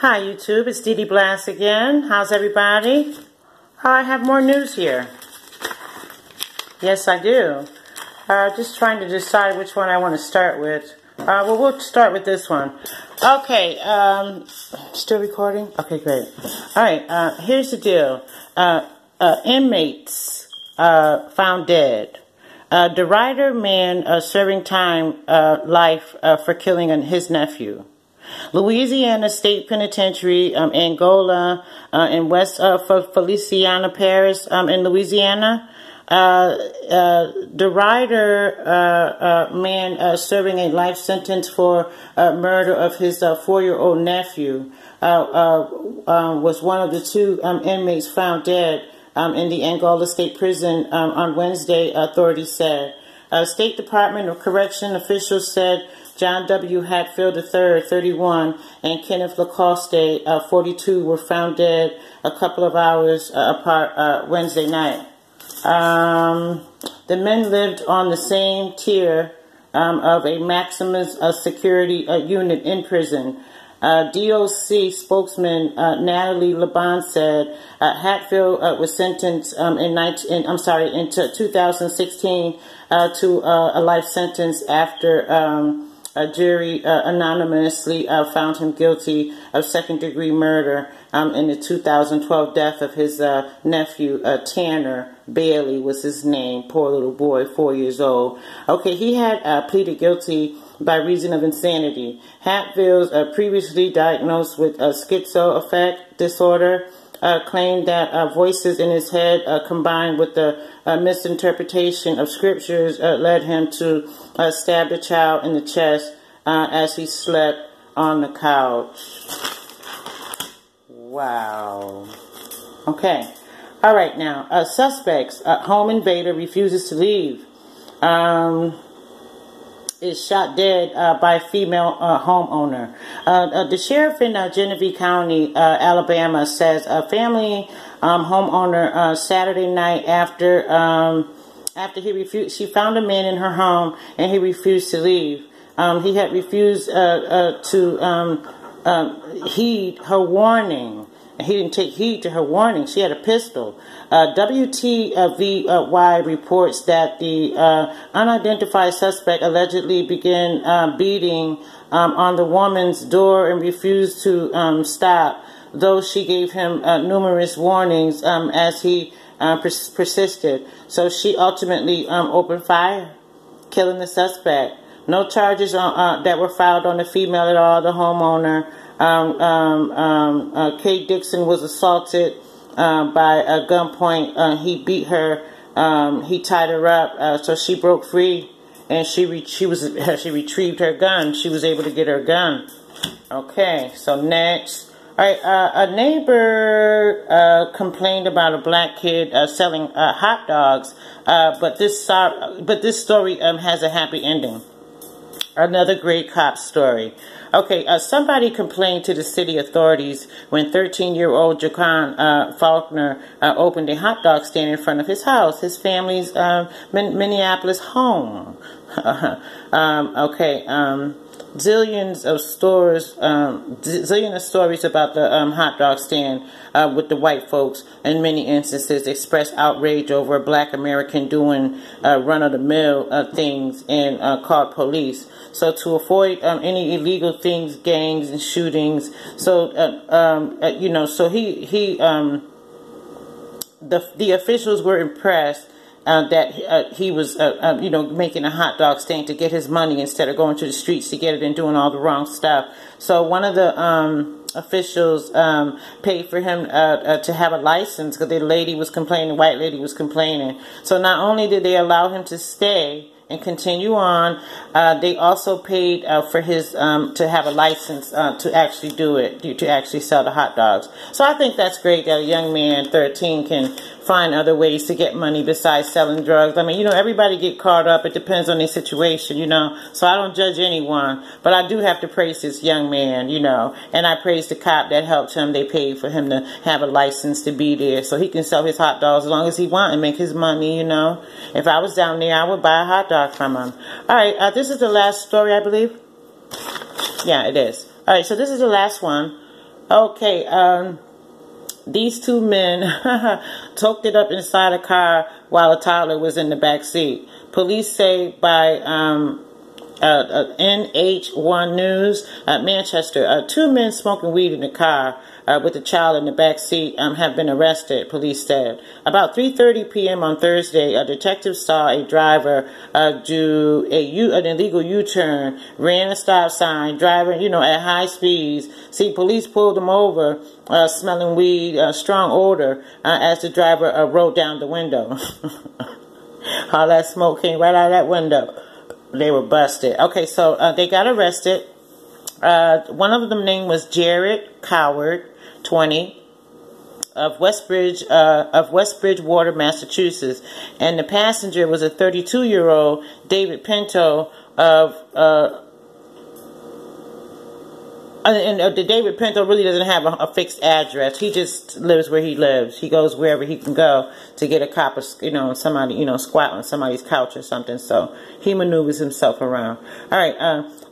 Hi YouTube, it's DEDE BLASS again. How's everybody? I have more news here. Yes, I do. Just trying to decide which one I want to start with. Well, we'll start with this one. Okay, still recording? Okay, great. Alright, here's the deal. Inmates found dead. Derider man serving time life for killing his nephew. Louisiana State Penitentiary, Angola, in West Feliciana Parish, in Louisiana. Derider man serving a life sentence for murder of his 4-year-old nephew was one of the two inmates found dead in the Angola State Prison on Wednesday, authorities said. State Department of Correction officials said John W. Hatfield III, 31, and Kenneth Lacoste, 42, were found dead a couple of hours apart Wednesday night. The men lived on the same tier of a maximum security unit in prison. DOC spokesman Natalie Laban said Hatfield was sentenced in 2016 to a life sentence after a jury anonymously found him guilty of second-degree murder in the 2012 death of his nephew, Tanner Bailey was his name. Poor little boy, 4 years old. Okay, he had pleaded guilty by reason of insanity. Hatfield, previously diagnosed with schizoaffective disorder, claimed that voices in his head combined with the misinterpretation of scriptures led him to stab the child in the chest as he slept on the couch. Wow. Okay. All right, now, suspects. Home invader refuses to leave. Is shot dead by a female homeowner. The sheriff in Genesee County, Alabama, says a family homeowner Saturday night after he refused, she found a man in her home and he refused to leave. He had refused to heed her warning. He didn't take heed to her warning. She had a pistol. WTVY reports that the unidentified suspect allegedly began beating on the woman's door and refused to stop, though she gave him numerous warnings as he persisted. So she ultimately opened fire, killing the suspect. No charges that were filed on the female at all, the homeowner. Kate Dixon was assaulted by a gunpoint. He beat her. He tied her up, so she broke free, and she retrieved her gun. She was able to get her gun. Okay, so next. All right, a neighbor complained about a black kid selling hot dogs, but this story has a happy ending. Another great cop story. Okay, somebody complained to the city authorities when 13-year-old Jaquan Faulkner opened a hot dog stand in front of his house, his family's Minneapolis home. Zillions of stories about the hot dog stand with the white folks, in many instances, expressed outrage over a black American doing run-of-the-mill things and called police. So to avoid any illegal things, gangs and shootings, so the officials were impressed that he was, making a hot dog stand to get his money instead of going to the streets to get it and doing all the wrong stuff. So one of the officials paid for him to have a license because the white lady was complaining. So not only did they allow him to stay and continue on, they also paid for his to have a license to actually do it, to actually sell the hot dogs. So I think that's great that a young man, 13, can find other ways to get money besides selling drugs. I mean, everybody get caught up. It depends on their situation, So I don't judge anyone, but I do have to praise this young man, And I praise the cop that helped him. They paid for him to have a license to be there so he can sell his hot dogs as long as he wants and make his money, If I was down there, I would buy a hot dog from him. All right, this is the last story, I believe. Yeah, it is. All right, so this is the last one. Okay, these two men toked it up inside a car while a toddler was in the back seat. Police say by NH1 News, Manchester, two men smoking weed in the car with a child in the back seat have been arrested, police said. About 3:30 p.m. on Thursday, a detective saw a driver do an illegal U-turn, ran a stop sign, driving, at high speeds. See, police pulled him over, smelling weed, strong odor, as the driver rolled down the window. All that smoke came right out of that window. They were busted. Okay, so they got arrested. One of them name was Jared Coward, 20, of West Bridgewater, Massachusetts, and the passenger was a 32-year-old David Pinto of. The David Pinto really doesn't have a fixed address. He just lives where he lives. He goes wherever he can go to get a cop of, somebody, squat on somebody's couch or something. So he maneuvers himself around. All right.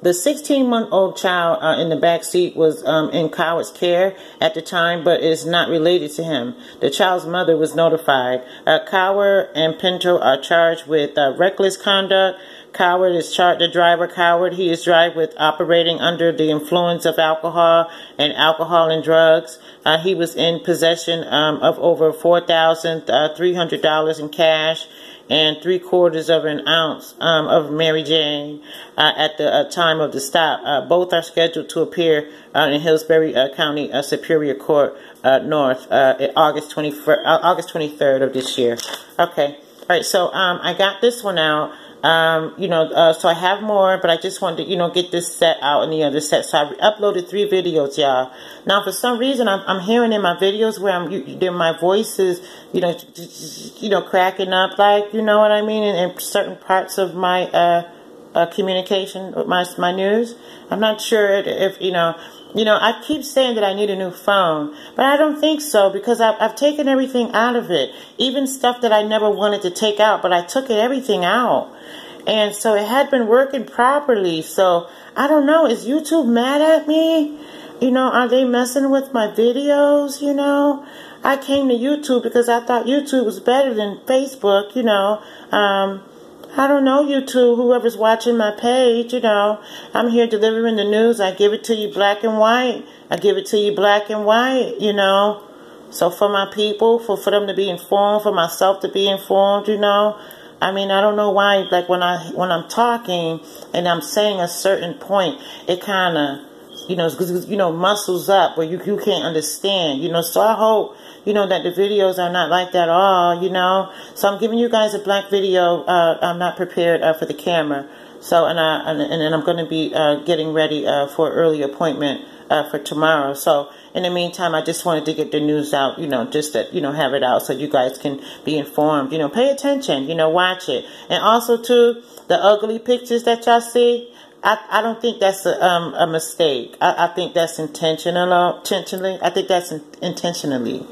The 16-month-old child in the back seat was in Coward's care at the time, but is not related to him. The child's mother was notified. Coward and Pinto are charged with reckless conduct. Coward is charged, the driver Coward, he is charged with operating under the influence of alcohol and drugs. He was in possession of over $4,300 in cash and 3/4 of an ounce of Mary Jane at the time of the stop. Both are scheduled to appear in Hillsbury County Superior Court North August 23rd of this year. Okay. All right. So I got this one out. So I have more, but I just wanted to, get this set out and the other set. So I uploaded 3 videos, y'all. Now, for some reason, I'm hearing in my videos where my voice is, cracking up, like, you know what I mean, in certain parts of my communication with my news. I'm not sure if I keep saying that I need a new phone, but I don't think so, because I've taken everything out of it, even stuff that I never wanted to take out, but I took everything out. And so it had been working properly. So I don't know. Is YouTube mad at me? Are they messing with my videos? I came to YouTube because I thought YouTube was better than Facebook. I don't know, YouTube, whoever's watching my page. I'm here delivering the news. I give it to you black and white. So for my people, for them to be informed, for myself to be informed, I mean, I don't know why, like when I'm talking and I'm saying a certain point, it kind of, muscles up where you can't understand, So I hope, that the videos are not like that at all, So I'm giving you guys a black video. I'm not prepared for the camera. So, and then I'm going to be getting ready for an early appointment for tomorrow. So in the meantime, I just wanted to get the news out, just to, have it out so you guys can be informed, pay attention, watch it. And also, too, the ugly pictures that y'all see, I don't think that's a mistake. I think that's intentionally. I think that's intentionally.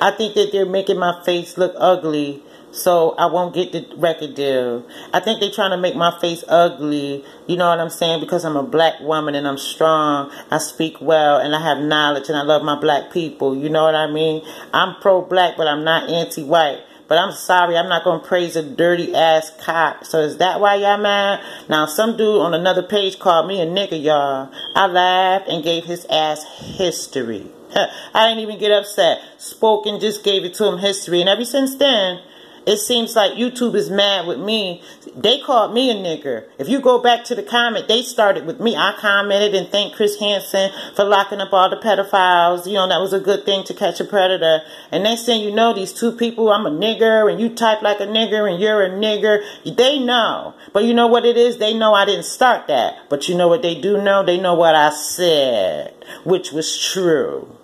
I think that they're making my face look ugly so I won't get the record deal. I think they're trying to make my face ugly, you know what I'm saying, because I'm a black woman and I'm strong, I speak well, and I have knowledge, and I love my black people, you know what I mean? I'm pro-black, but I'm not anti-white. But I'm sorry, I'm not going to praise a dirty-ass cock. So is that why y'all mad? Now, some dude on another page called me a nigga, y'all. I laughed and gave his ass history. I didn't even get upset. Spoke and just gave it to him history. And ever since then, it seems like YouTube is mad with me. They called me a nigger. If you go back to the comment, they started with me. I commented and thanked Chris Hansen for locking up all the pedophiles. That was a good thing to catch a predator. And next thing you know, these two people, I'm a nigger, and you type like a nigger, and you're a nigger. They know. But you know what it is? They know I didn't start that. But you know what they do know? They know what I said, which was true.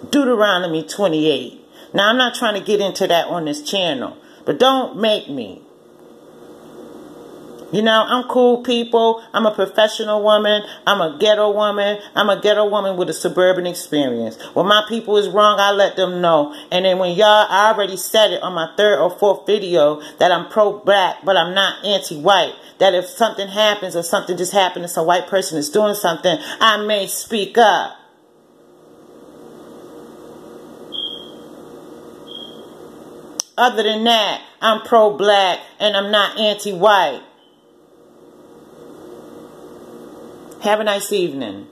Deuteronomy 28. Now, I'm not trying to get into that on this channel. But don't make me. I'm cool, people. I'm a professional woman. I'm a ghetto woman. I'm a ghetto woman with a suburban experience. When my people is wrong, I let them know. And then when I already said it on my 3rd or 4th video that I'm pro-black, but I'm not anti-white. That if something happens or something just happened and some white person is doing something, I may speak up. Other than that, I'm pro-black and I'm not anti-white. Have a nice evening.